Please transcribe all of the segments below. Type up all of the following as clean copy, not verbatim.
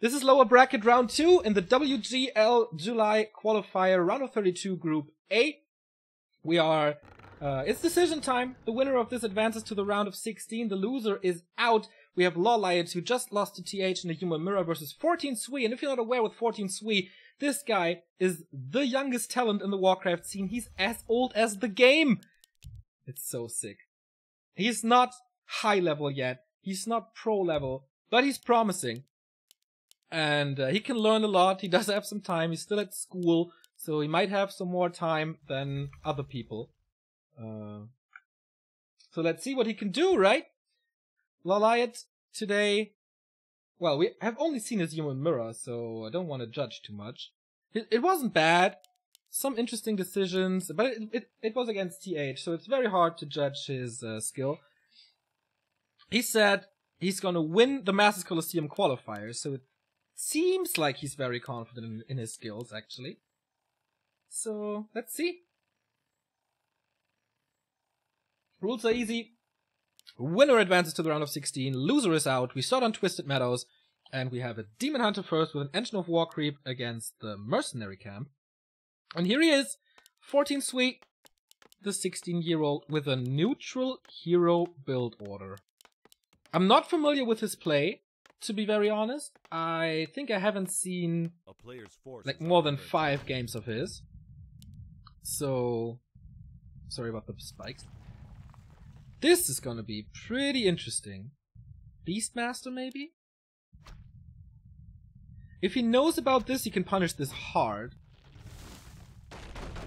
This is lower bracket round 2 in the WGL July qualifier round of 32 group A. We are, it's decision time. The winner of this advances to the round of 16. The loser is out. We have LawLiet, who just lost to TH in the Human Mirror versus 14 Sui. And if you're not aware with 14 Sui, this guy is the youngest talent in the Warcraft scene. He's as old as the game. It's so sick. He's not high level yet. He's not pro level, but he's promising. And he can learn a lot. He does have some time. He's still at school, so he might have some more time than other people. So let's see what he can do, right? LawLiet today. Well, we have only seen his Human Mirror, so I don't want to judge too much. It wasn't bad. Some interesting decisions, but it was against TH, so it's very hard to judge his skill. He said he's gonna win the Masters Colosseum qualifier, so it seems like he's very confident in his skills, actually. So, let's see. Rules are easy. Winner advances to the round of 16, loser is out. We start on Twisted Meadows, and we have a Demon Hunter first with an Engine of War creep against the Mercenary camp. And here he is, 14 Sui, the 16-year-old with a neutral hero build order. I'm not familiar with his play, to be very honest. I think I haven't seen like more than 5 games of his. So, sorry about the spikes. This is gonna be pretty interesting. Beastmaster, maybe? If he knows about this, he can punish this hard.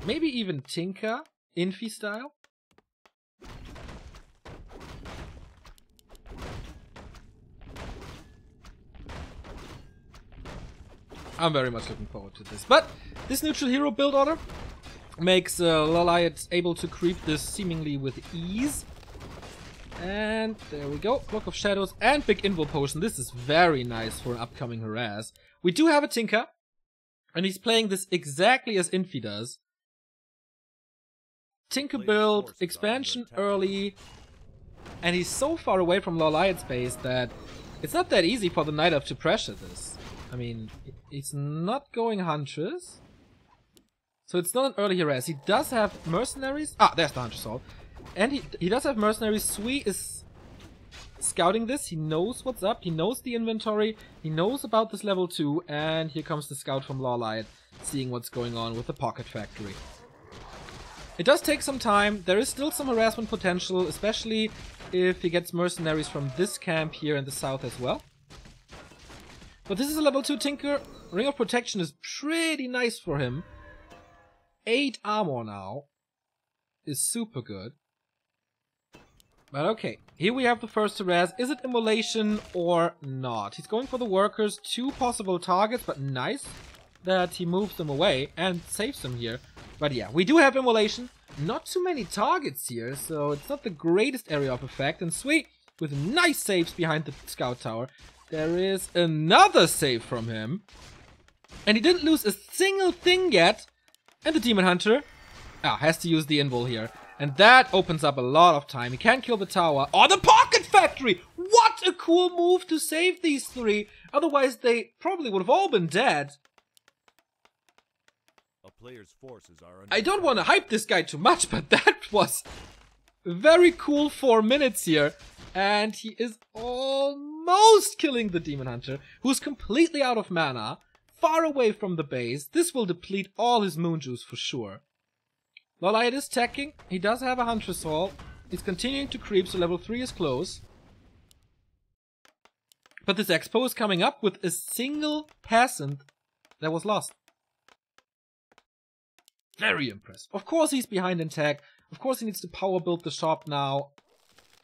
Maybe even Tinker, Infi style. I'm very much looking forward to this. But this neutral hero build order makes LawLiet able to creep this seemingly with ease. And there we go. Cloak of Shadows and Big Invul Potion. This is very nice for an upcoming harass. We do have a Tinker. And he's playing this exactly as Infi does. Tinker build, expansion early, and he's so far away from LawLiet's base that it's not that easy for the Night Elf to pressure this. I mean, it's not going Huntress, so it's not an early harass. He does have mercenaries. Ah, there's the Huntress Soul. And he does have mercenaries. Sui is scouting this. He knows what's up. He knows the inventory. He knows about this level 2. And here comes the scout from LawLiet, seeing what's going on with the Pocket Factory. It does take some time. There is still some harassment potential, especially if he gets mercenaries from this camp here in the south as well. But this is a level 2 Tinker. Ring of Protection is pretty nice for him. 8 armor now is super good. But okay, here we have the first harass. Is it Immolation or not? He's going for the workers, 2 possible targets, but nice that he moves them away and saves them here. But yeah, we do have Immolation. Not too many targets here, so it's not the greatest area of effect. And Sui, with nice saves behind the Scout Tower. There is another save from him. And he didn't lose a single thing yet. And the Demon Hunter has to use the Invul here. And that opens up a lot of time. He can't kill the tower. Oh, the Pocket Factory! What a cool move to save these 3. Otherwise, they probably would have all been dead. I don't want to hype this guy too much, but that was very cool 4 minutes here. And he is almost killing the Demon Hunter, who's completely out of mana, far away from the base. This will deplete all his Moon Juice for sure. LawLiet is teching. He does have a Huntress Hall. He's continuing to creep, so level 3 is close. But this Expo is coming up with a single peasant that was lost. Very impressive. Of course he's behind in tech. Of course he needs to power build the shop now.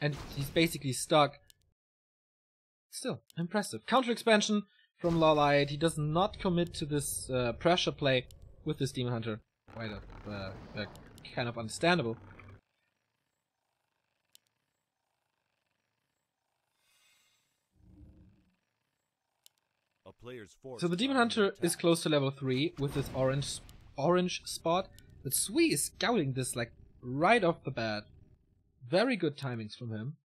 And he's basically stuck. Still, impressive. Counter expansion from LawLiet. He does not commit to this pressure play with this Demon Hunter. Quite kind of understandable. So the Demon Hunter is close to level 3 with this orange spot. But Sui is scouting this like right off the bat. Very good timings from him.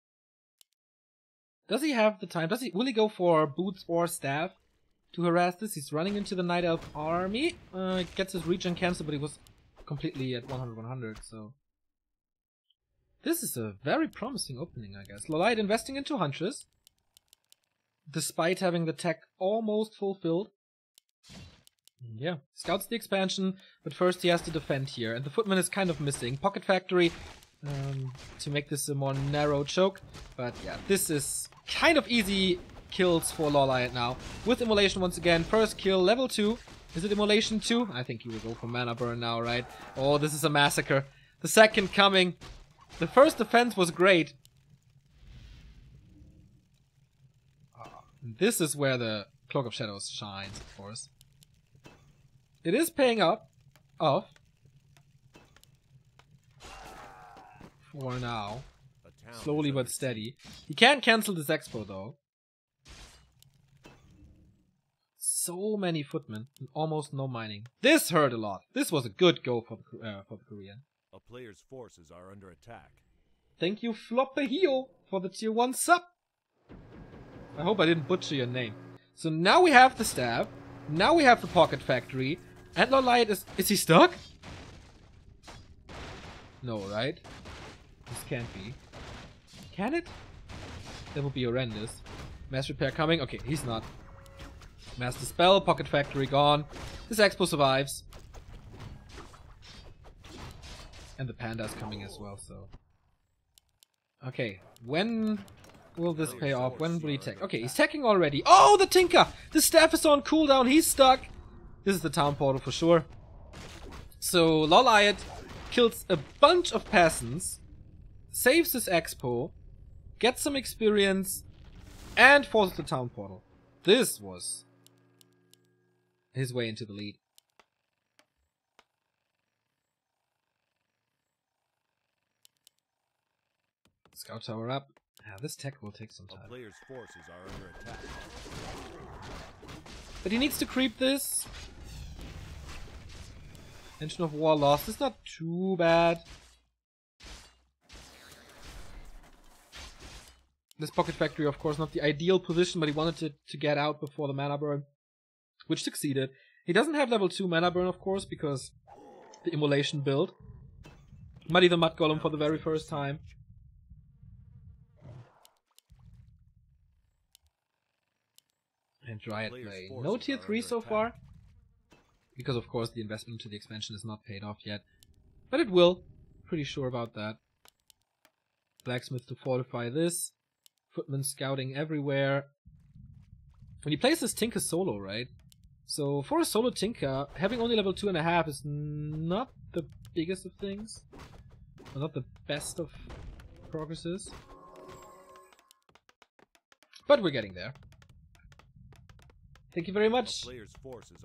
Does he have the time? Will he go for boots or staff? to harass this. He's running into the Night Elf army. Gets his regen cancelled, but he was completely at 100-100, so... This is a very promising opening, I guess. LawLiet investing into Huntress, despite having the tech almost fulfilled. Yeah, scouts the expansion, but first he has to defend here, and the Footman is kind of missing. Pocket Factory to make this a more narrow choke, but yeah, this is kind of easy kills for LawLiet now. With Immolation once again, first kill, level 2. Is it Immolation 2? I think he will go for Mana Burn now, right? Oh, this is a massacre. The second coming. The first defense was great. This is where the Cloak of Shadows shines, of course. It is paying off. For now. Slowly but steady. He can't cancel this Expo though. So many footmen and almost no mining. This hurt a lot. This was a good go for the Korean. A player's forces are under attack. Thank you, Floppehio, for the tier 1 sub. I hope I didn't butcher your name. So now we have the stab. Now we have the Pocket Factory. And LawLiet is he stuck? No, right? This can't be. Can it? That would be horrendous. Mass Repair coming. Okay, he's not. Mass Dispel, Pocket Factory gone. This Expo survives. And the Panda's coming as well, so... Okay, when will this pay off? When will he tech? Okay, he's teching already. Oh, the Tinker! The staff is on cooldown, he's stuck! This is the town portal for sure. So, LawLiet kills a bunch of peasants, saves his Expo, gets some experience, and forces the town portal. This was his way into the lead. Scout tower up. Yeah, this tech will take some time. A player's forces are under attack. But he needs to creep this. Engine of War lost. It's not too bad. This Pocket Factory, of course, not the ideal position, but he wanted to get out before the Mana Burn, which succeeded. He doesn't have level 2 Mana Burn, of course, because the Immolation build. Muddy the Mud Golem for the very first time. And Riot play. No tier 3 so far. Because of course the investment into the expansion is not paid off yet. But it will. Pretty sure about that. Blacksmith to fortify this. Footman scouting everywhere. And he plays this Tinker solo, right? So for a solo Tinker, having only level 2.5 is not the biggest of things. Or not the best of progresses. But we're getting there. Thank you very much.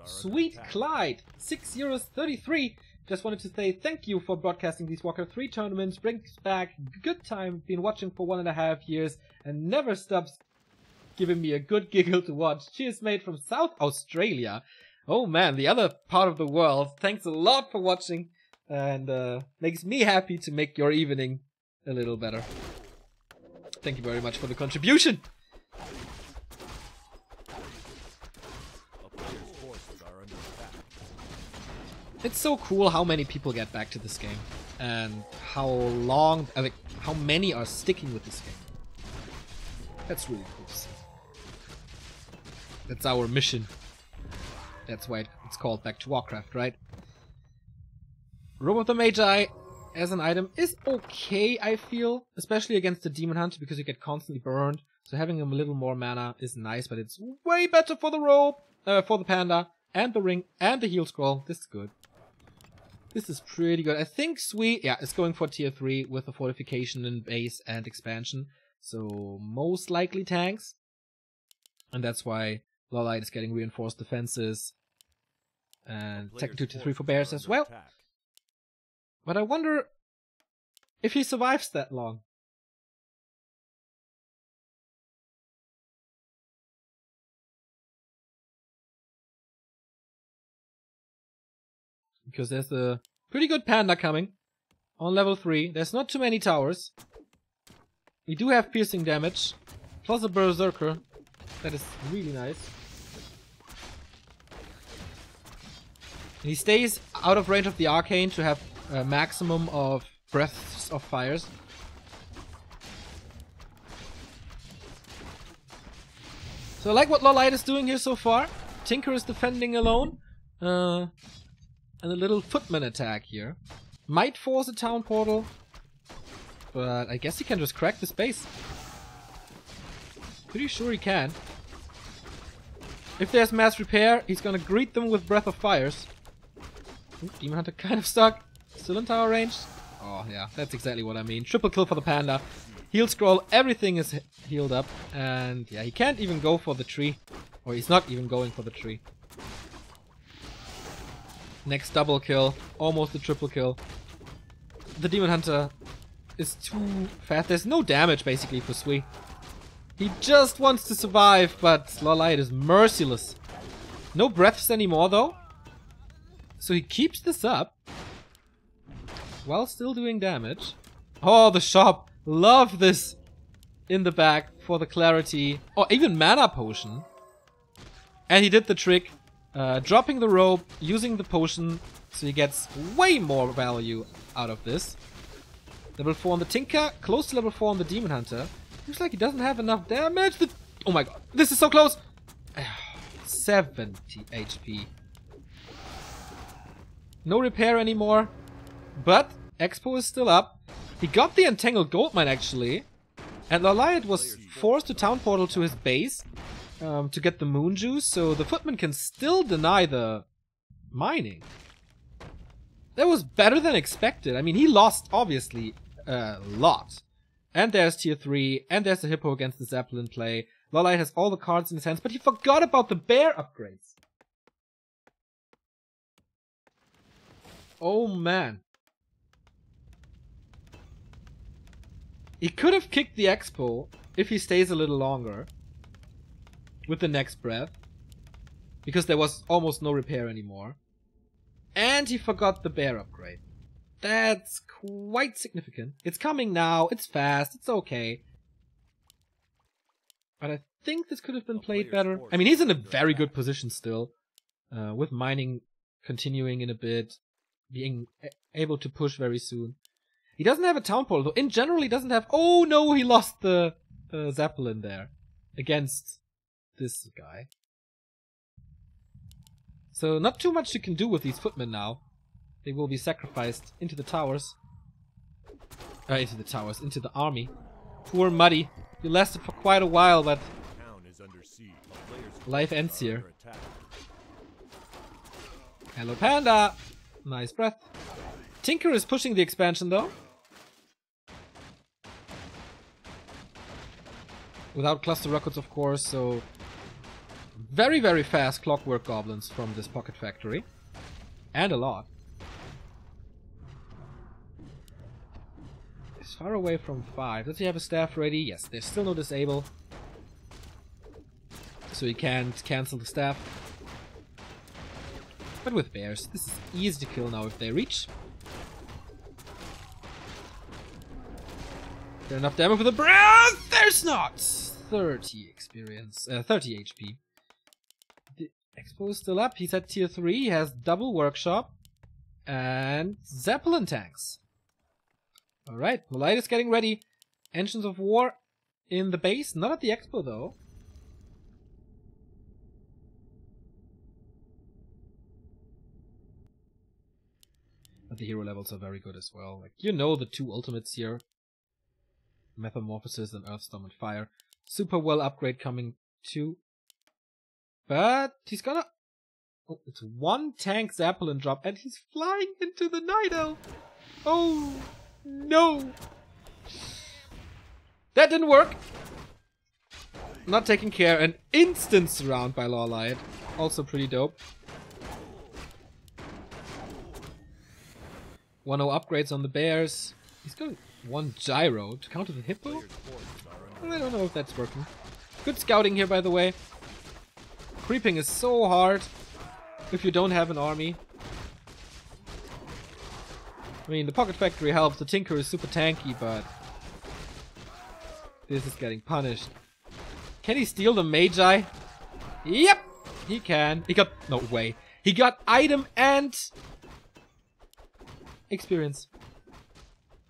Sweet Clyde, €6.33. Just wanted to say thank you for broadcasting these Warcraft 3 tournaments. Brings back good time. Been watching for 1.5 years and never stops giving me a good giggle to watch. Cheers, mate, from South Australia. Oh man, the other part of the world. Thanks a lot for watching and makes me happy to make your evening a little better. Thank you very much for the contribution. It's so cool how many people get back to this game and how many are sticking with this game. That's really cool to see. That's our mission. That's why it's called Back to Warcraft, right? Robe of the Magi as an item is okay, I feel, especially against the Demon Hunter because you get constantly burned. So having a little more mana is nice, but it's way better for the robe, for the panda, and the ring, and the heal scroll. This is good. This is pretty good. I think Sweet, yeah, is going for tier 3 with the fortification and base and expansion. So most likely tanks. And that's why LawLiet is getting reinforced defenses. And Tech 2 to 3 for bears as well. But I wonder if he survives that long. Because there's a pretty good panda coming on level 3. There's not too many towers. We do have piercing damage, plus a berserker. That is really nice. And he stays out of range of the arcane to have a maximum of breaths of fires. So I like what LawLiet is doing here so far. Tinker is defending alone. And a little footman attack here. Might force a town portal. But I guess he can just crack the space. Pretty sure he can. If there's mass repair, he's gonna greet them with Breath of Fires. Ooh, Demon Hunter kind of stuck. Still in tower range. Oh yeah, that's exactly what I mean. Triple kill for the panda. Heal scroll, everything is healed up. And yeah, he can't even go for the tree. Or he's not even going for the tree. Next double kill. Almost a triple kill. The Demon Hunter is too fast. There's no damage basically for Sui. He just wants to survive, but LawLiet is merciless. No breaths anymore though. So he keeps this up. While still doing damage. Oh, the shop. Love this. In the back for the clarity. Oh, even mana potion. And he did the trick. Dropping the rope, using the potion. So he gets way more value out of this. Level 4 on the Tinker. Close to level 4 on the Demon Hunter. Looks like he doesn't have enough damage. Oh my god. This is so close. 70 HP. No repair anymore. But Expo is still up. He got the Entangled Goldmine actually. And LawLiet was forced to town portal to his base to get the moon juice. So the footman can still deny the mining. That was better than expected. I mean, he lost obviously a lot. And there's tier 3. And there's the hippo against the Zeppelin play. LawLiet has all the cards in his hands. But he forgot about the bear upgrades. Oh man. He could have kicked the Expo if he stays a little longer with the next breath, because there was almost no repair anymore. And he forgot the bear upgrade. That's quite significant. It's coming now, it's fast, it's okay. But I think this could have been played better. I mean, he's in a very good position still, with mining continuing in a bit, being able to push very soon. He doesn't have a town portal, though. In general, he doesn't have... Oh no, he lost the Zeppelin there against this guy. So not too much you can do with these footmen now. They will be sacrificed into the towers. Into the army. Poor Muddy. He lasted for quite a while, but life ends here. Hello, Panda! Nice breath. Tinker is pushing the expansion, though. Without cluster rockets, of course, so... Very, very fast clockwork goblins from this pocket factory. And a lot. He's far away from 5. Does he have a staff ready? Yes, there's still no disable. So he can't cancel the staff. But with bears, this is easy to kill now if they reach. Is there enough damage for the breath? There's not! 30 experience, 30 HP. The Expo is still up. He's at tier 3. He has double workshop. And Zeppelin tanks. Alright, LawLiet is getting ready. Engines of War in the base. Not at the Expo though. But the hero levels are very good as well. Like, you know the two ultimates here. Metamorphosis and Earthstorm and Fire. Super well upgrade coming too. But he's gonna... Oh, it's one tank Zeppelin drop and he's flying into the Night Elf. Oh no. That didn't work. Not taking care. An instant surround by LawLiet. Also pretty dope. 1-0 upgrades on the bears. He's going 1 gyro to counter the hippo? I don't know if that's working. Good scouting here, by the way. Creeping is so hard if you don't have an army. I mean, the pocket factory helps. The Tinker is super tanky, but this is getting punished. Can he steal the Magi? Yep, he can. He got... No way. He got item and experience.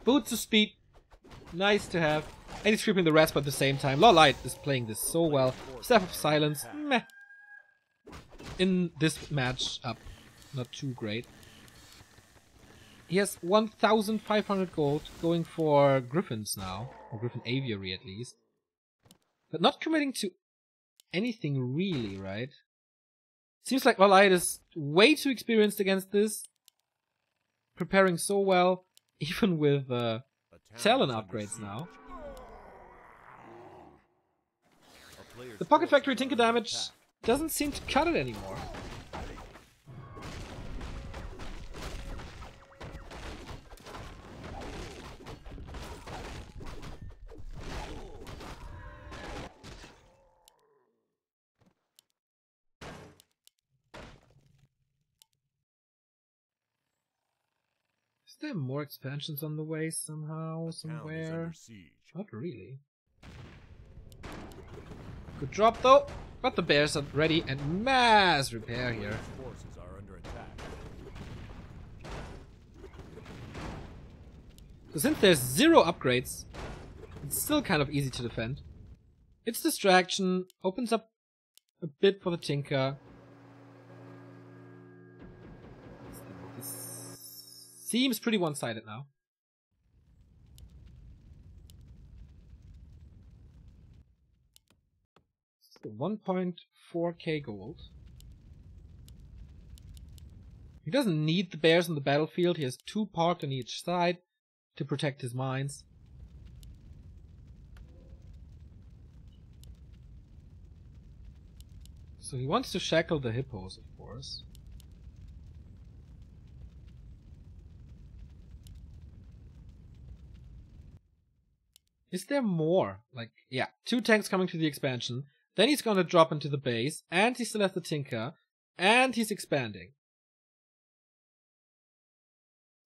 Boots of speed. Nice to have. And he's creeping the rasp at the same time. LawLiet is playing this so well. Staff of Silence. Meh. In this match up. Not too great. He has 1,500 gold going for Griffins now. Or Griffin Aviary at least. But not committing to anything really, right? Seems like LawLiet is way too experienced against this. Preparing so well. Even with talent upgrades now. The Pocket Factory Tinker damage doesn't seem to cut it anymore. Is there more expansions on the way somehow, somewhere? Not really. Good drop though, but the bears are ready and mass repair here. Forces are under attack. So since there's 0 upgrades, it's still kind of easy to defend. Its distraction opens up a bit for the Tinker. This seems pretty one-sided now. 1.4k gold. He doesn't need the bears on the battlefield. He has 2 parked on each side to protect his mines. So he wants to shackle the hippos, of course. Is there more? Like, yeah, 2 tanks coming to the expansion. Then he's gonna drop into the base, and he still has the Tinker, and he's expanding.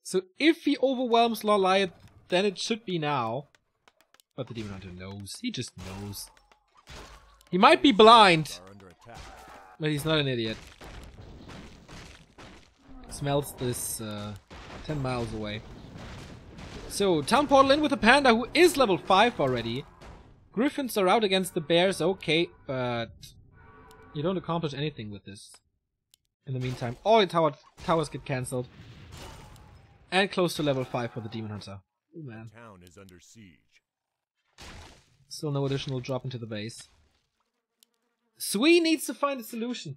So if he overwhelms LawLiet, then it should be now. But the Demon Hunter knows. He just knows. He might be blind, but he's not an idiot. Smells this 10 miles away. So, Town Portal in with a Panda who is level 5 already. Griffins are out against the bears, okay, but you don't accomplish anything with this. In the meantime, all the towers get cancelled. And close to level 5 for the Demon Hunter. Oh man. The town is under siege. Still no additional drop into the base. Sui needs to find a solution.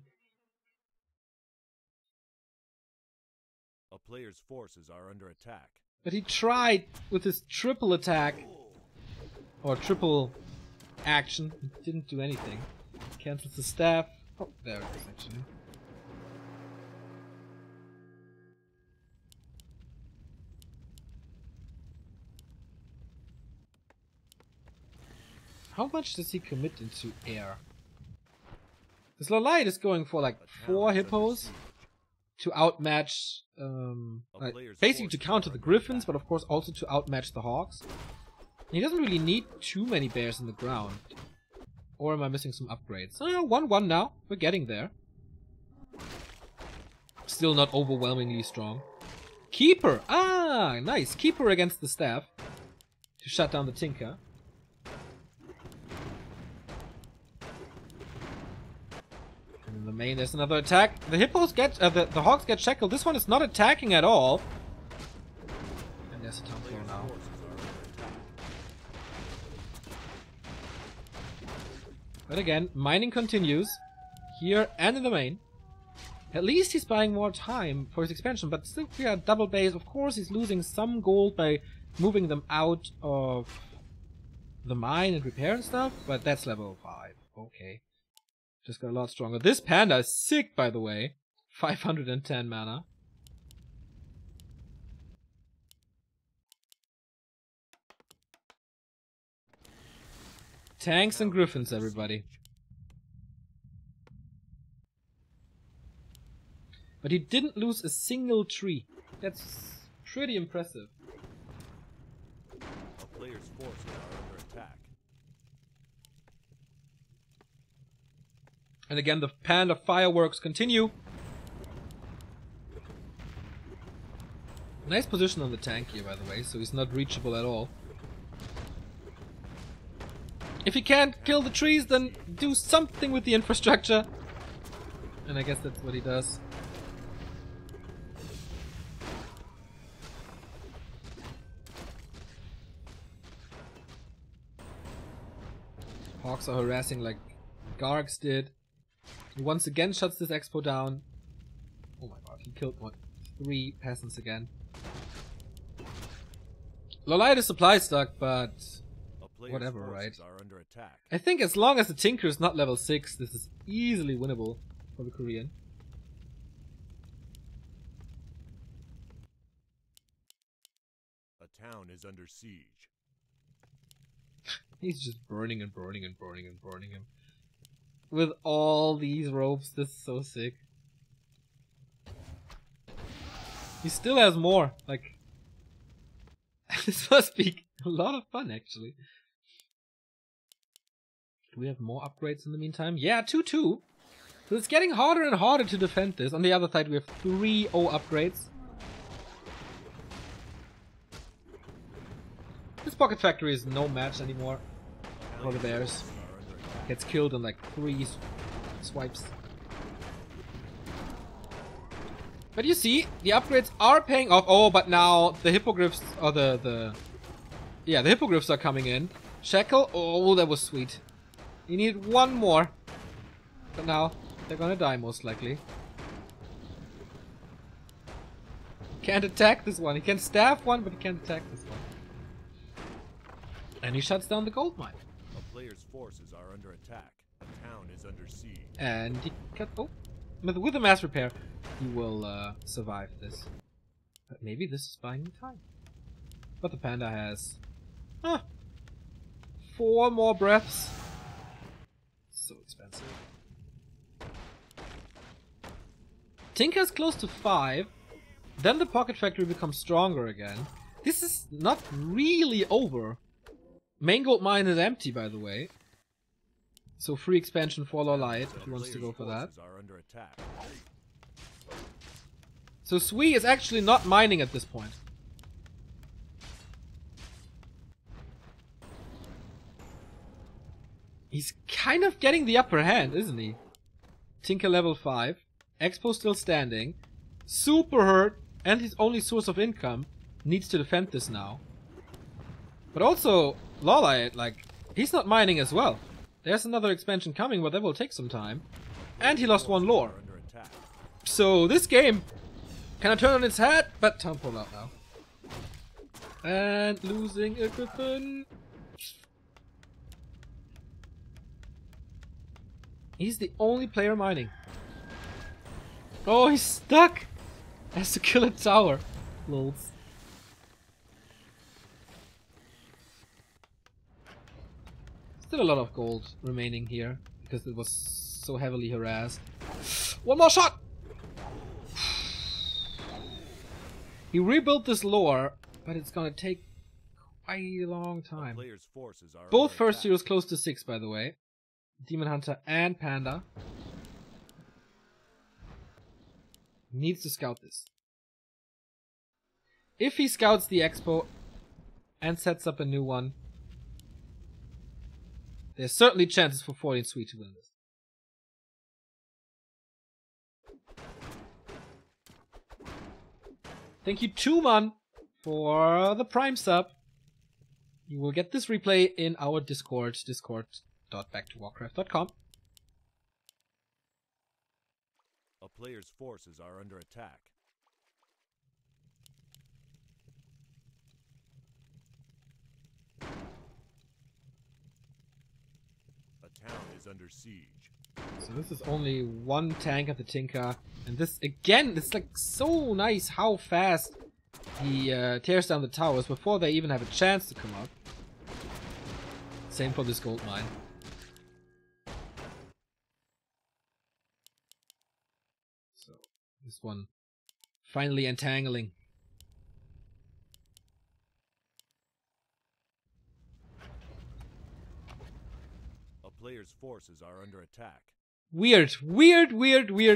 A player's forces are under attack. But he tried with his triple attack. Or triple action. It didn't do anything. Cancels the staff. Oh, there it is actually. How much does he commit into air? This LawLiet is going for like 4 hippos to outmatch, basically to counter the Griffins, but of course also to outmatch the Hawks. He doesn't really need too many bears in the ground. Or am I missing some upgrades? 1-1 now. We're getting there. Still not overwhelmingly strong. Keeper! Ah, nice. Keeper against the staff. To shut down the Tinker. And in the main there's another attack. The hippos get, the Hawks get shackled. This one is not attacking at all. And there's a town floor now. But again, mining continues. Here and in the main. At least he's buying more time for his expansion, but still we are double base. Of course he's losing some gold by moving them out of the mine and repair and stuff, but that's level 5. Okay. Just got a lot stronger. This panda is sick, by the way. 510 mana. Tanks and Griffins, everybody. But he didn't lose a single tree. That's pretty impressive. A player's forces are under attack. And again, the panda fireworks continue. Nice position on the tank here, by the way, so he's not reachable at all. If he can't kill the trees, then do something with the infrastructure. And I guess that's what he does. Hawks are harassing like Gargs did. He once again shuts this expo down. Oh my god, he killed what? 3 peasants again. LawLiet is supply stuck, but whatever, right? I think as long as the Tinker is not level 6, this is easily winnable for the Korean. A town is under siege. He's just burning and burning and burning and burning him. With all these ropes, this is so sick. He still has more, like... This must be a lot of fun, actually. Do we have more upgrades in the meantime? Yeah, 2-2. So it's getting harder and harder to defend this. On the other side, we have 3-0 upgrades. This Pocket Factory is no match anymore for the Bears. Gets killed in like 3 swipes. But you see, the upgrades are paying off. Oh, but now the hippogriffs, or the hippogriffs are coming in. Shackle, oh, that was sweet. You need 1 more. But now, they're gonna die most likely. Can't attack this one. He can staff one, but he can't attack this one. And he shuts down the gold mine. A player's forces are under attack. A town is under siege. And he cut, oh, with a mass repair, he will survive this. But maybe this is buying him time. But the panda has 4 more breaths. So expensive. Tinker's close to 5. Then the Pocket Factory becomes stronger again. This is not really over. Main gold mine is empty, by the way. So free expansion for LawLiet if he wants to go for that. So Sui is actually not mining at this point. He's kind of getting the upper hand, isn't he? Tinker level 5. Expo still standing. Super hurt. And his only source of income. Needs to defend this now. But also, LawLiet, like, he's not mining as well. There's another expansion coming, but that will take some time. And he lost 1 lore. So this game kind of turned on its head, but time pull out now. And losing a griffin. He's the only player mining. Oh, he's stuck! Has to kill a tower. Lols. Still a lot of gold remaining here, because it was so heavily harassed. 1 more shot! He rebuilt this lore, but it's gonna take quite a long time. Both first heroes close to 6, by the way. Demon Hunter and Panda. Needs to scout this. If he scouts the expo and sets up a new one, there's certainly chances for 14 Sweet to win this. Thank you, Tuman, for the Prime sub. You will get this replay in our Discord, discord.backtowarcraft.com. A player's forces are under attack. A town is under siege. So this is only 1 tank at the Tinker. And this, again, it's like so nice how fast he tears down the towers before they even have a chance to come up. Same for this gold mine. So, this one finally entangling. A player's forces are under attack. Weird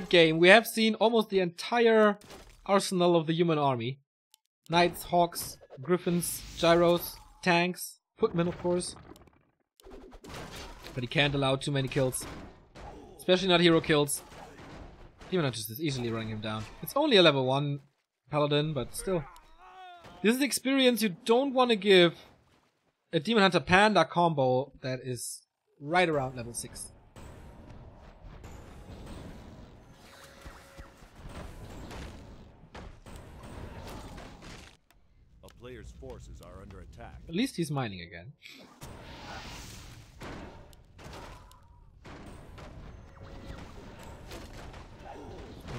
game. We have seen almost the entire arsenal of the human army. Knights, Hawks, Griffins, Gyros, Tanks, Footmen of course. But he can't allow too many kills. Especially not hero kills. Demon Hunter is easily running him down. It's only a level 1 Paladin, but still. This is the experience you don't want to give a Demon Hunter Panda combo that is right around level 6. A player's forces are under attack. At least he's mining again.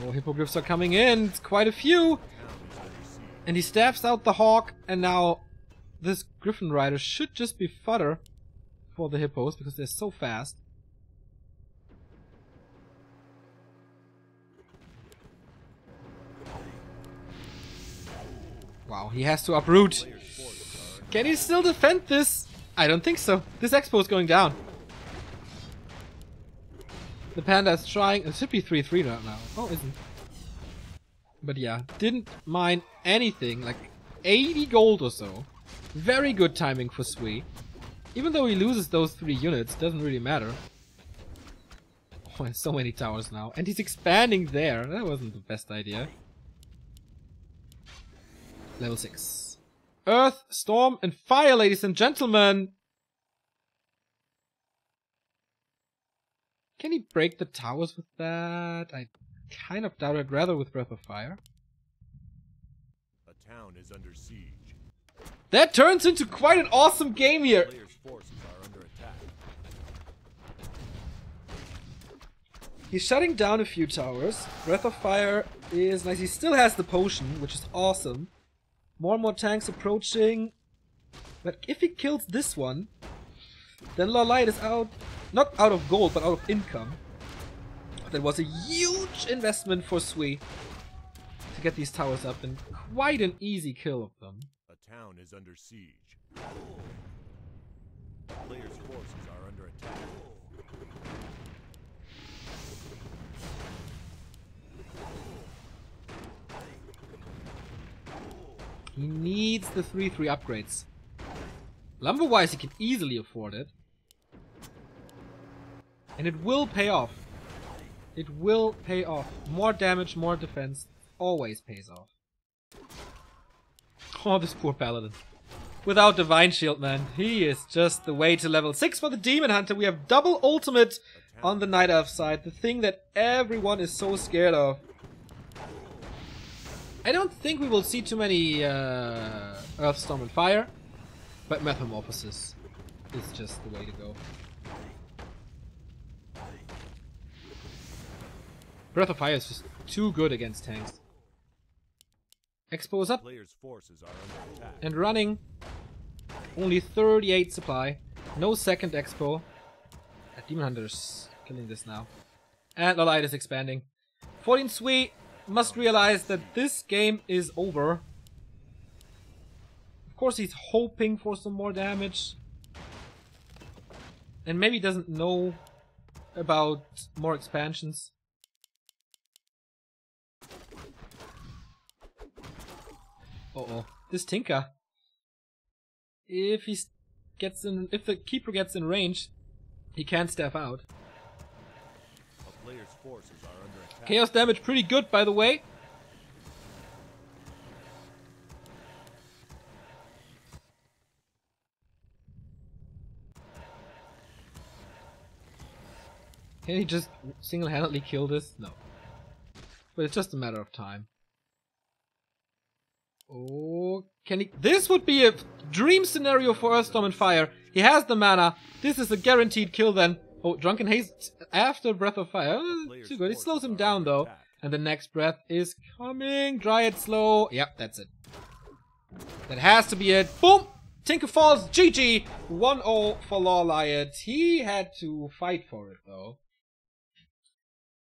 Oh, hippogriffs are coming in. It's quite a few. And he staffs out the hawk, and now this griffin rider should just be fodder for the hippos because they're so fast. Wow, he has to uproot. Can he still defend this? I don't think so. This expo is going down. The panda is trying. It should be 3-3 right now. Oh, isn't. But yeah, didn't mine anything. Like 80 gold or so. Very good timing for Sui. Even though he loses those 3 units, doesn't really matter. Oh, and so many towers now. And he's expanding there. That wasn't the best idea. Level 6. Earth, Storm, and Fire, ladies and gentlemen! Can he break the towers with that? I kind of doubt it. Rather with Breath of Fire. A town is under siege. That turns into quite an awesome game here! Player's forces are under attack. He's shutting down a few towers. Breath of Fire is nice. He still has the potion, which is awesome. More and more tanks approaching. But if he kills this one, then LawLiet is out. Not out of gold, but out of income. That was a huge investment for Sui to get these towers up, and quite an easy kill of them. A town is under siege. Player's forces are under attack. He needs the 3-3 upgrades. Lumber-wise, he can easily afford it. And it will pay off. It will pay off. More damage, more defense. Always pays off. Oh, this poor paladin. Without Divine Shield, man. He is just the way to level 6 for the Demon Hunter. We have double ultimate on the Night Elf side. The thing that everyone is so scared of. I don't think we will see too many Earth, Storm, and Fire. But Metamorphosis is just the way to go. Breath of Fire is just too good against tanks. Expo is up. Player's forces are under attack. And running. Only 38 supply. No second Expo. Demon Hunter's killing this now. And LawLiet is expanding. 14 Sui must realize that this game is over. Of course he's hoping for some more damage. And maybe doesn't know about more expansions. Uh-oh. This Tinker. If he gets in, if the keeper gets in range, he can't staff out. A player's forces are under attack. Chaos damage pretty good, by the way. Can he just single-handedly kill this? No. But it's just a matter of time. Oh, can he? This would be a dream scenario for Earthstorm and Fire. He has the mana. This is a guaranteed kill then. Oh, Drunken Haste after Breath of Fire. Too good. It slows him down though. And the next breath is coming. Dryad slow. Yep, that's it. That has to be it. Boom! Tinker falls. GG. 1-0 for LawLiet. He had to fight for it though.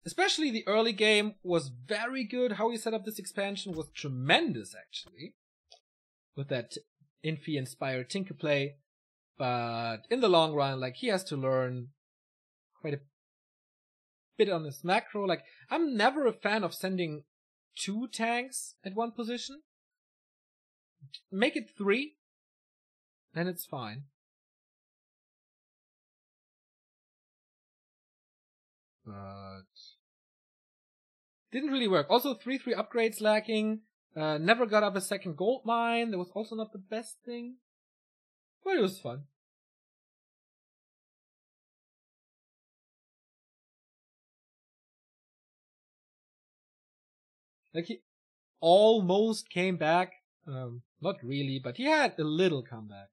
Especially the early game was very good. How he set up this expansion was tremendous, actually. With that Infi-inspired Tinker play. But in the long run, like, he has to learn quite a bit on this macro. Like, I'm never a fan of sending 2 tanks at one position. Make it 3, and it's fine. But didn't really work. Also 3/3 upgrades lacking. Never got up a second gold mine. That was also not the best thing. But it was fun. Like, he almost came back. Not really, but he had a little comeback.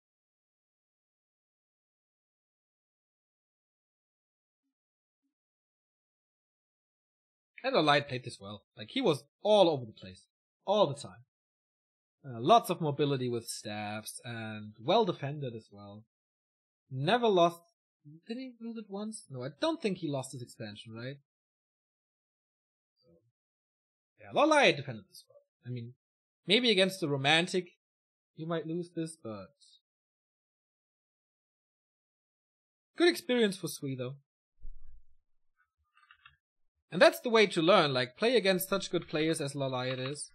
And LawLiet played this well. Like, he was all over the place. All the time. Lots of mobility with staffs, and well defended as well. Never lost... Did he lose it once? No, I don't think he lost his expansion, right? So, yeah, LawLiet defended this well. I mean, maybe against the Romantic, you might lose this, but... Good experience for Sui, though. And that's the way to learn, like, play against such good players as LawLiet is.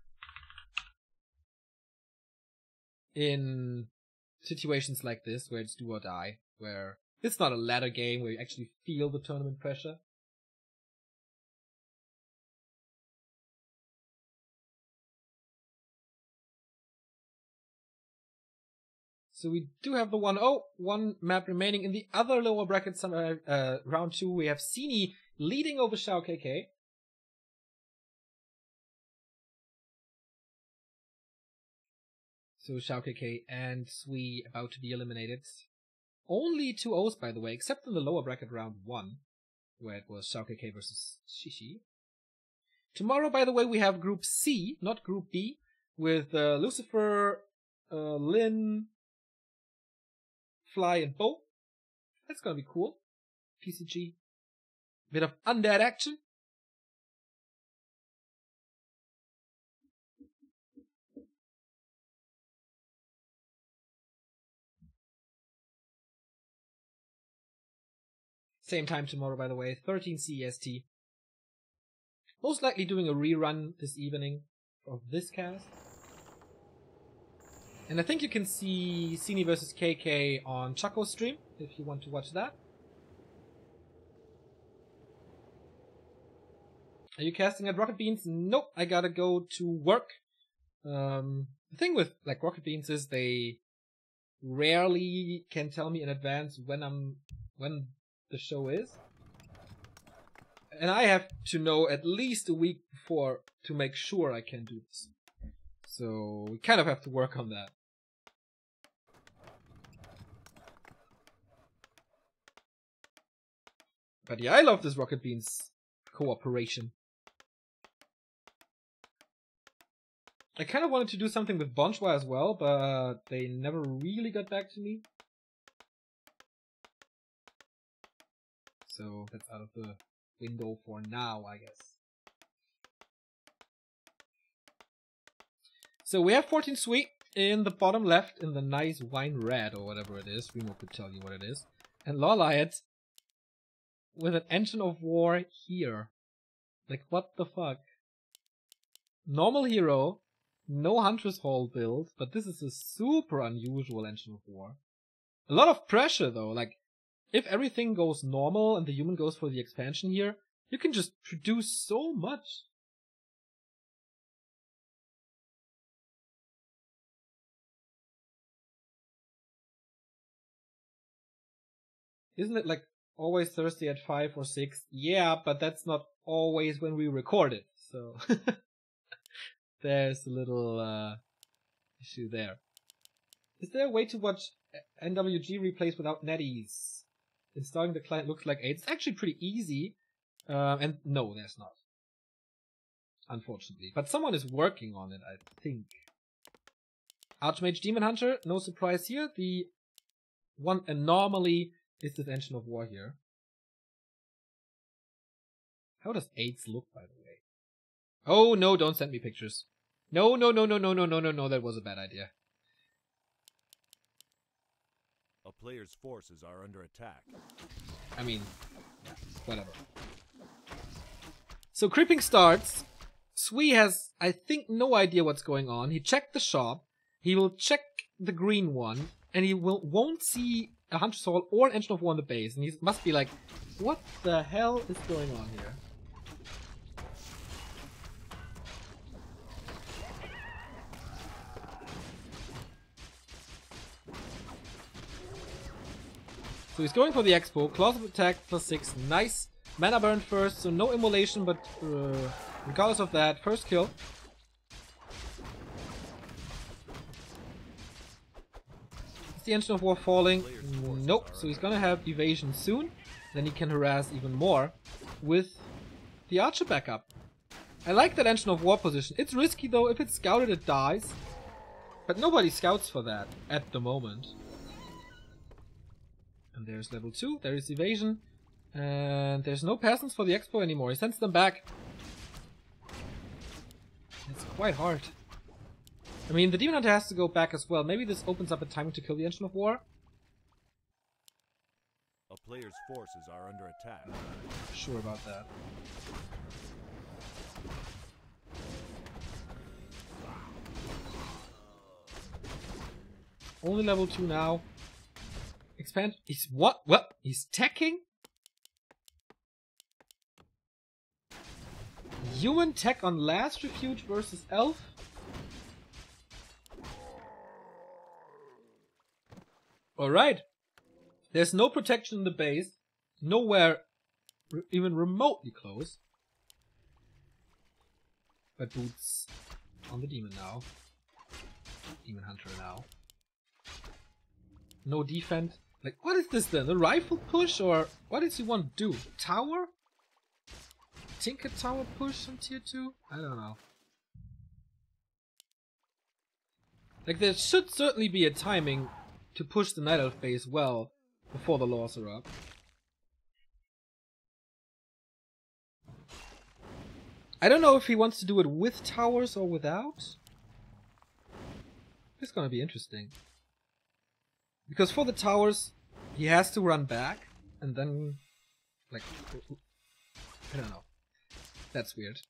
In situations like this, where it's do or die, where it's not a ladder game, where you actually feel the tournament pressure. So we do have the 1 map remaining. In the other lower bracket, round 2, we have Sini leading over Shao KK. So Shao KK and Sui about to be eliminated. Only 2 O's, by the way, except in the lower bracket round 1, where it was Shao KK versus Shishi. Tomorrow, by the way, we have Group C, not Group B, with Lucifer, Lin, Fly, and Bo. That's gonna be cool. PCG. Bit of undead action. Same time tomorrow, by the way, 13 CEST. Most likely doing a rerun this evening of this cast. And I think you can see Sini vs KK on Chaco's stream, if you want to watch that. Are you casting at Rocket Beans? Nope, I gotta go to work. The thing with like Rocket Beans is they rarely can tell me in advance when the show is. And I have to know at least a week before to make sure I can do this. So we kind of have to work on that. But yeah, I love this Rocket Beans cooperation. I kind of wanted to do something with Bonchwa as well, but they never really got back to me. So that's out of the window for now, I guess. So we have 14 Sweet in the bottom left in the nice wine red or whatever it is. Remo could tell you what it is. And LawLiet with an Engine of War here. Like, what the fuck? Normal hero, no Huntress Hall build, but this is a super unusual Engine of War. A lot of pressure though, like, if everything goes normal and the human goes for the expansion here, you can just produce so much. Isn't it like always Thursday at 5 or 6? Yeah, but that's not always when we record it, so there's a little issue there. Is there a way to watch NWG replays without netties? Installing the client looks like 8. It's actually pretty easy, and no, there's not. Unfortunately. But someone is working on it, I think. Archmage Demon Hunter, no surprise here. The one anomaly is this Engine of War here. How does 8s look, by the way? Oh no, don't send me pictures. No, no, no, no, no, no, no, no, no, that was a bad idea. A player's forces are under attack. I mean, yeah, whatever. So creeping starts. Sui has, I think, no idea what's going on. He checked the shop. he will check the green one, and he won't see a Hunter's Hall or an Engine of War on the base, and he must be like, what the hell is going on here? So he's going for the Expo, Claws of Attack +6, nice. Mana burn first, so no immolation, but regardless of that, first kill. Is the Engine of War falling? Nope, so he's gonna have evasion soon. Then he can harass even more with the Archer backup. I like that Engine of War position. It's risky though, if it's scouted it dies. But nobody scouts for that at the moment. And there's level 2, there is evasion. And there's no peasants for the Expo anymore, he sends them back. It's quite hard. I mean, the Demon Hunter has to go back as well. Maybe this opens up a time to kill the Engine of War. A player's forces are under attack. Sure about that. Only level 2 now. Expand. He's what? What? He's teching? Human tech on Last Refuge versus Elf? Alright. There's no protection in the base. Nowhere even remotely close. But boots on the Demon now. Demon Hunter now. No defense. Like, what is this then? A rifle push? Or what does he want to do? Tower? Tinker Tower push on tier 2? I don't know. Like, there should certainly be a timing to push the Night Elf base well before the laws are up. I don't know if he wants to do it with towers or without. It's gonna be interesting. Because for the towers, he has to run back, and then, like, I don't know. That's weird.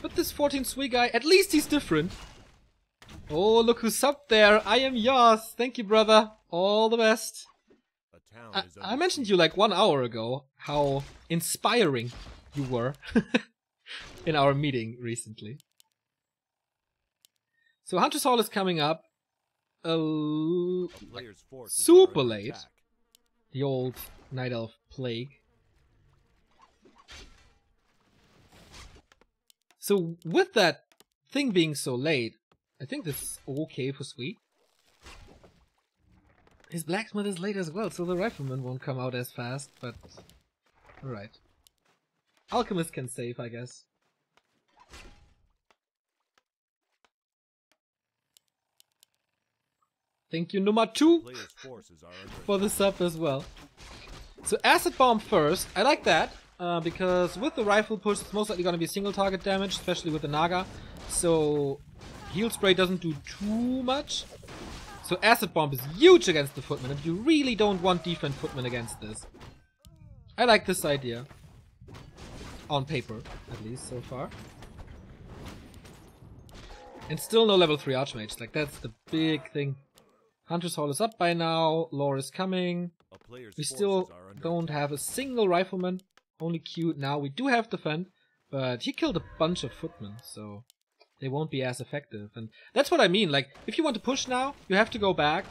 But this 14 Sui guy, at least he's different. Oh, look who's up there. I am yours. Thank you, brother. All the best. I mentioned you like 1 hour ago, how inspiring you were in our meeting recently. So Hunter's Hall is coming up. Super late. The old Night Elf plague. So with that thing being so late, I think this is okay for Sweet. His blacksmith is late as well, so the rifleman won't come out as fast, but alright. Alchemist can save, I guess. Thank you, number 2, for the sub as well. So Acid Bomb first, I like that, because with the rifle push it's most likely going to be single target damage, especially with the Naga. So Heal Spray doesn't do too much. So Acid Bomb is huge against the Footman, and you really don't want Defend Footman against this. I like this idea. On paper, at least, so far. And still no level 3 Archmage, like that's the big thing. Hunter's Hall is up by now, lore is coming. We still don't have a single rifleman, only Q. Now we do have Defend, but he killed a bunch of footmen, so they won't be as effective. And that's what I mean, like, if you want to push now, you have to go back,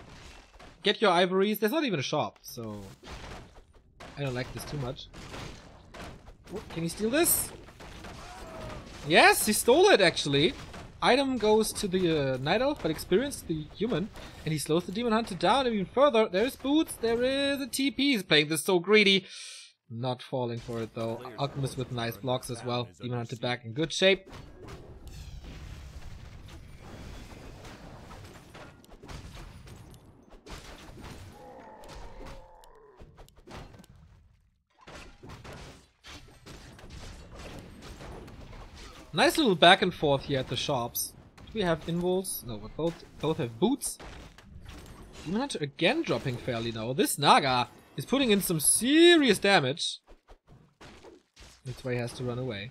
get your ivories. There's not even a shop, so I don't like this too much. Oh, can he steal this? Yes, he stole it actually. Item goes to the Night Elf, but experience the human, and he slows the Demon Hunter down even further. There's boots, there is a TP. He's playing this so greedy. Not falling for it though. Alchemist with nice blocks as well. Demon Hunter back in good shape. Nice little back and forth here at the shops. Do we have invols? No, but both have boots. Demon Hunter again dropping fairly now. This Naga is putting in some serious damage. That's why he has to run away.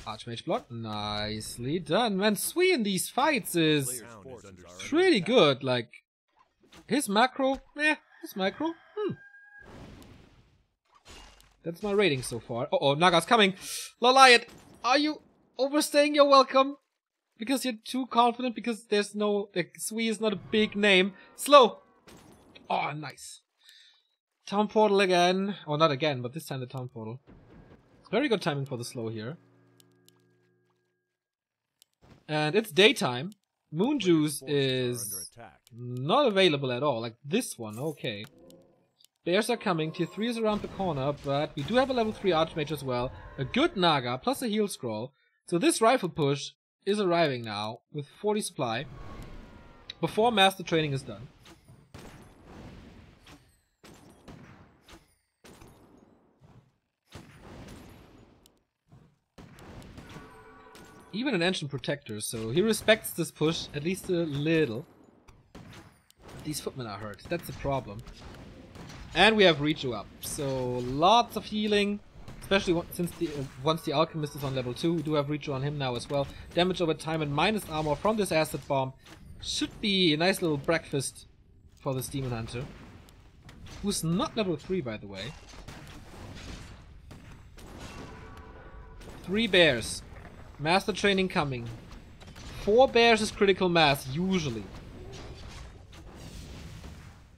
Archmage block. Nicely done. Man, Sui in these fights is Player's forces are under pretty attack. good. Like, his macro, his micro, That's my rating so far. Uh-oh, Naga's coming. LawLiet, are you overstaying your welcome? Because you're too confident? Because there's no... Like, Sui is not a big name. Slow! Oh, nice. Town portal again. Or not again, but this time the town portal. Very good timing for the slow here. And it's daytime. Moon Player's Juice forces are under is attack. not available at all. Like this one, okay. Bears are coming. Tier 3 is around the corner, but we do have a level 3 Archmage as well. A good Naga, plus a heal scroll. So this rifle push is arriving now with 40 supply. Before master training is done. Even an Ancient Protector, so he respects this push, at least a little. These footmen are hurt, that's the problem. And we have Reju up, so lots of healing. Especially since once the Alchemist is on level 2, we do have Reju on him now as well. Damage over time and minus armor from this acid bomb should be a nice little breakfast for this Demon Hunter. Who's not level 3, by the way. 3 bears. Master training coming. 4 bears is critical mass, usually.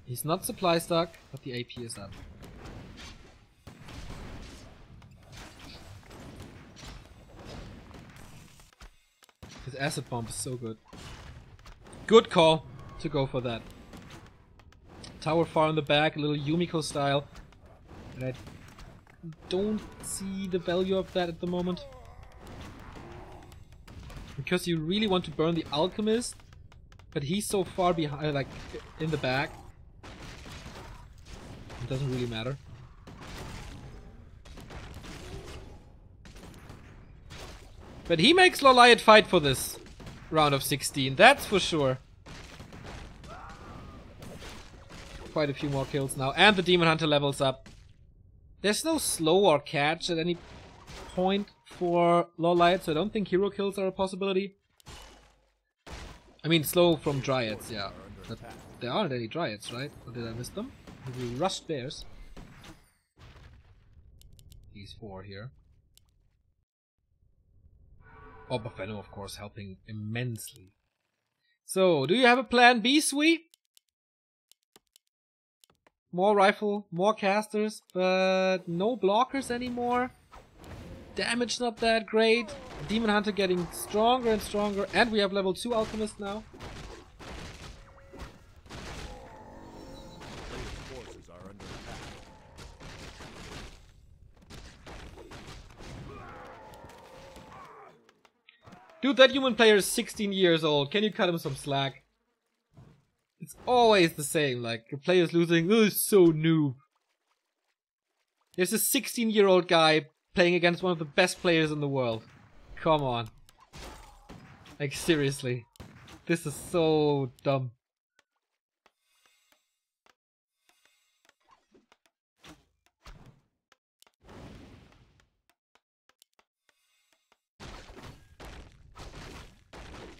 He's not supply stuck, but the AP is up. His acid bomb is so good. Good call to go for that. Tower far in the back, a little Yumiko style. And I don't see the value of that at the moment. Because you really want to burn the Alchemist, but he's so far behind, like in the back. It doesn't really matter. But he makes LawLiet fight for this round of 16, that's for sure. Quite a few more kills now, and the Demon Hunter levels up. There's no slow or catch at any point for LawLiet, so I don't think hero kills are a possibility. I mean, slow from Dryads, yeah. But there aren't any Dryads, right? Or did I miss them? We rushed bears. These 4 here. Oh, Buffalo, of course, helping immensely. So, do you have a plan B, Sui? More rifle, more casters, but no blockers anymore. Damage not that great. Demon Hunter getting stronger and stronger, and we have level 2 Alchemist now. Player's forces are under attack. Dude, that human player is 16 years old. Can you cut him some slack? It's always the same, like, the player's losing, oh, so noob. There's a 16-year-old guy playing against one of the best players in the world. Come on. Like, seriously. This is so dumb.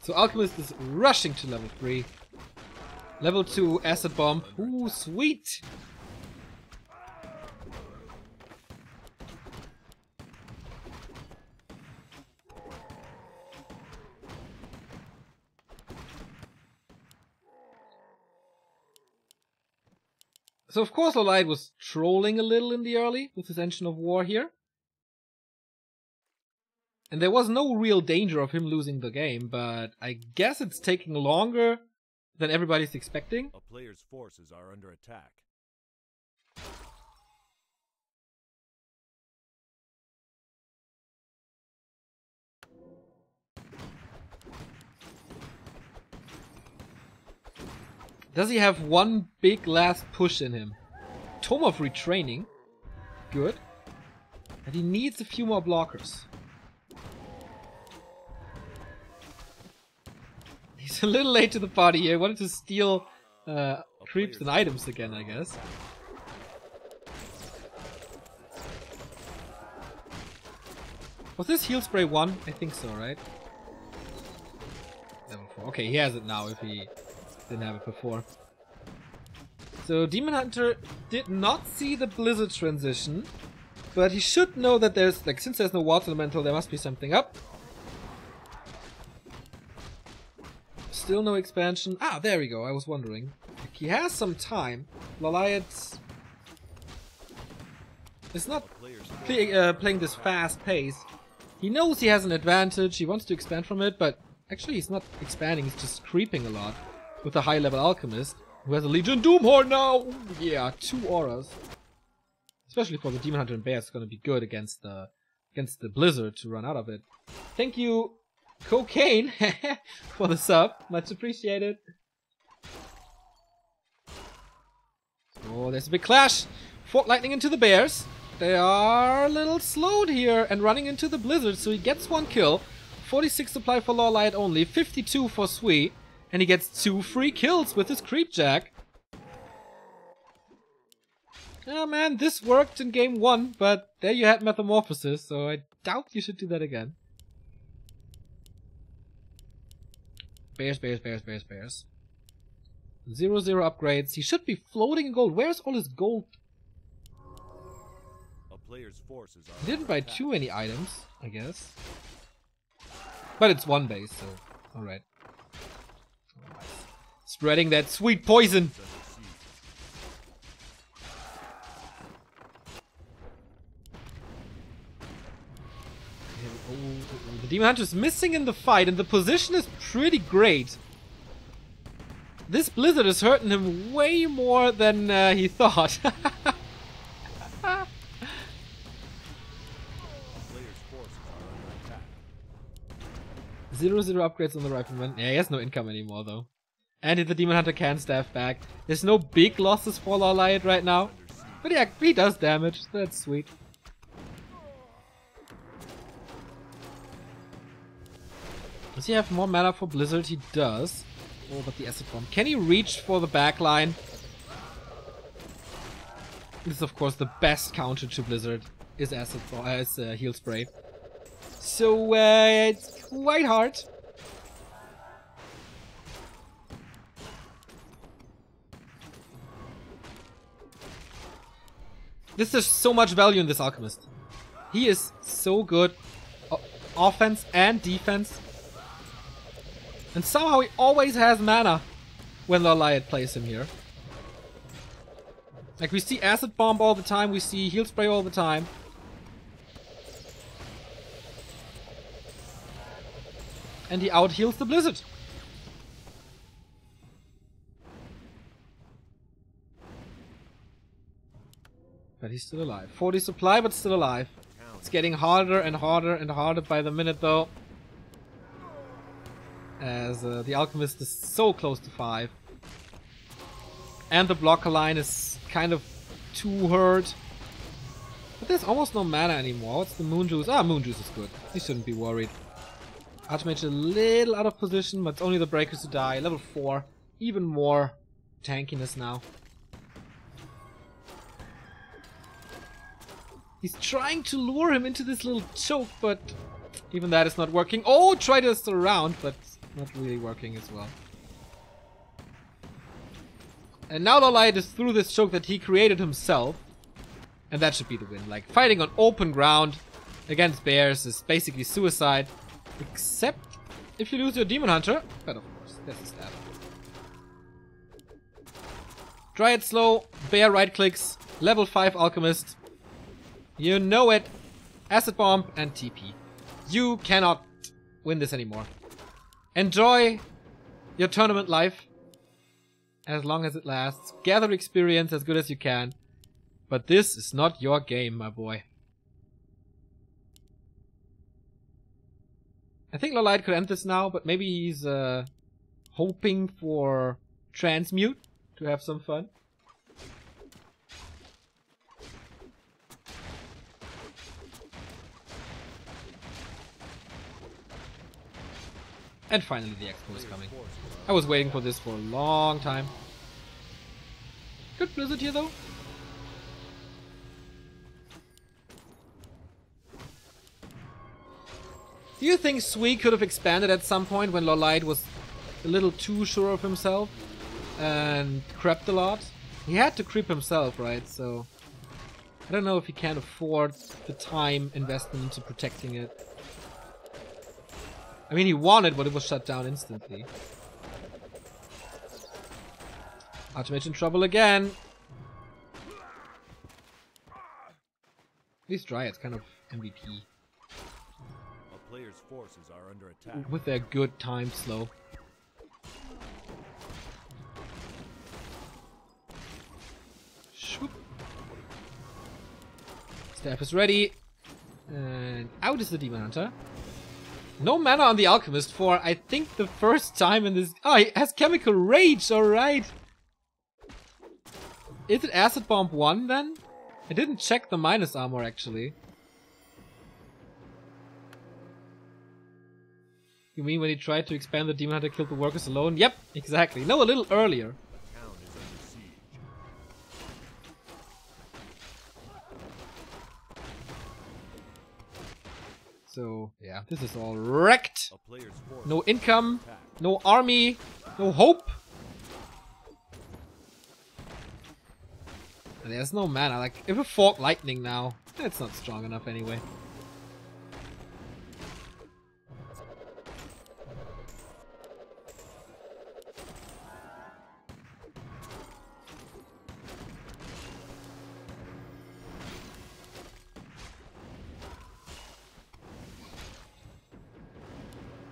So Alchemist is rushing to level 3. Level 2 Acid Bomb. Ooh, sweet! So of course LawLiet was trolling a little in the early with his Engine of War here. And there was no real danger of him losing the game, but I guess it's taking longer than everybody's expecting. A player's forces are under attack. Does he have one big last push in him? Tome of Retraining. Good. And he needs a few more blockers. He's a little late to the party here. Wanted to steal creeps and items again, I guess. Was this heal spray 1? I think so, right? Level 4. Okay, he has it now if he didn't have it before. So Demon Hunter did not see the Blizzard transition, but he should know that there's, like, since there's no Water Elemental, there must be something up. Still no expansion. Ah, there we go, I was wondering. Like, he has some time. LawLiet is not playing this fast pace. He knows he has an advantage, he wants to expand from it, but actually he's not expanding, he's just creeping a lot with a high level alchemist who has a Legion Doomhorn now! Ooh, yeah, 2 auras. Especially for the Demon Hunter and Bear, it's gonna be good against the Blizzard to run out of it. Thank you, Cocaine, for the sub, much appreciated. Oh, there's a big clash! Fort Lightning into the Bears. They are a little slowed here and running into the Blizzard, so he gets 1 kill. 46 supply for LawLiet only, 52 for Sui, and he gets 2 free kills with his Creepjack. Oh man, this worked in game 1, but there you had Metamorphosis, so I doubt you should do that again. Bears, bears, bears, bears, bears. 0-0 upgrades. He should be floating in gold. Where's all his gold? He didn't buy too many items, I guess. But it's 1 base, so alright. Oh, nice. Spreading that sweet poison! The Demon Hunter's missing in the fight, and the position is pretty great. This Blizzard is hurting him way more than he thought. 0-0 upgrades on the Rifleman. Yeah, he has no income anymore though. And the Demon Hunter can staff back. There's no big losses for LawLiet right now. But yeah, he does damage. That's sweet. Does he have more mana for Blizzard? He does. Oh, but the Acid Bomb. Can he reach for the backline? This is of course the best counter to Blizzard. Is Acid Bomb, Heal Spray. So it's quite hard. There's so much value in this Alchemist. He is so good. Offense and defense. And somehow he always has mana when LawLiet plays him here. Like, we see Acid Bomb all the time, we see Heal Spray all the time. And he out-heals the Blizzard. But he's still alive. 40 supply, but still alive. It's getting harder and harder and harder by the minute though. As the Alchemist is so close to 5. And the blocker line is kind of too hurt. But there's almost no mana anymore. What's the Moon Juice? Ah, Moon Juice is good. He shouldn't be worried. Archmage a little out of position, but it's only the Breakers to die. Level 4. Even more tankiness now. He's trying to lure him into this little choke, but even that is not working. Oh, try to surround, but not really working as well. And now LawLiet is through this choke that he created himself. And that should be the win. Like, fighting on open ground against bears is basically suicide. Except if you lose your Demon Hunter. But of course, that's a stab. Dryad slow, bear right clicks, level 5 Alchemist. You know it. Acid Bomb and TP. You cannot win this anymore. Enjoy your tournament life. As long as it lasts. Gather experience as good as you can. But this is not your game, my boy. I think LawLiet could end this now, but maybe he's hoping for Transmute to have some fun. And finally the Expo is coming. I was waiting for this for a long time. Good Blizzard here though. Do you think Sui could have expanded at some point when LawLiet was a little too sure of himself and crept a lot? He had to creep himself, right? So I don't know if he can afford the time investment into protecting it. I mean, he won it, but it was shut down instantly. Archmage in trouble again. These Dryads kind of MVP. A player's forces are under attack. With their good time slow. Shoop. Staff is ready. And out is the Demon Hunter. No mana on the Alchemist for, I think, the first time in this... Oh, he has Chemical Rage, alright. Is it Acid Bomb 1 then? I didn't check the minus armor actually. You mean when he tried to expand the Demon Hunter killed the workers alone? Yep, exactly. No, a little earlier. The town is under siege. So, yeah, this is all wrecked. A player's forces No income, attack. no army, no hope. There's no mana. Like, if we fought lightning now, it's not strong enough anyway.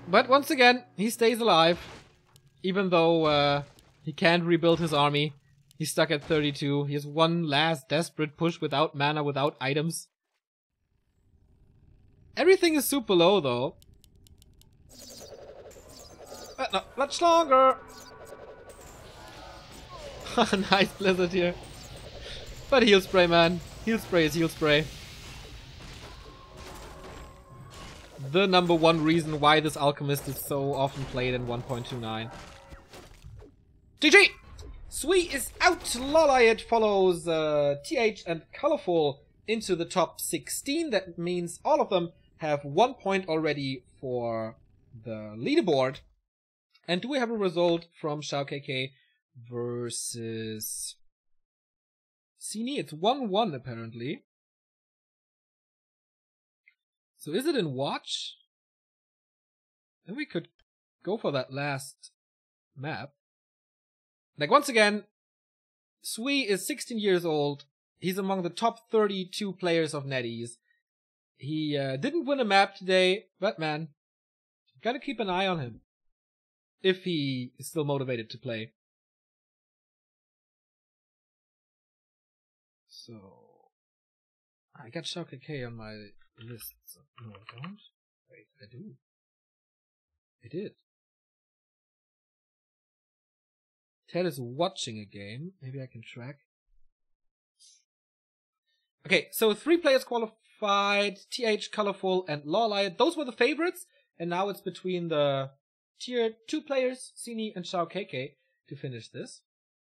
But once again, he stays alive. Even though he can't rebuild his army. He's stuck at 32. He has one last desperate push without mana, without items. Everything is super low though. But not much longer. Nice blizzard here. But heal spray, man. Heal spray is heal spray. The #1 reason why this Alchemist is so often played in 1.29. GG! Sui is out. LawLiet follows TH and Colorful into the top 16. That means all of them have 1 point already for the leaderboard. And do we have a result from Shao KK versus Sini? It's 1-1 apparently. So is it in Watch? Then we could go for that last map. Like, once again, Sui is 16 years old. He's among the top 32 players of NetEase. He didn't win a map today, but man, gotta keep an eye on him. If he is still motivated to play. So, I got Shao KK on my list. So, no, I don't. Wait, I do. I did. Ted is watching a game. Maybe I can track. Okay, so 3 players qualified. TH, Colorful, and LawLiet. Those were the favorites. And now it's between the tier 2 players, Sini and Shao KK, to finish this.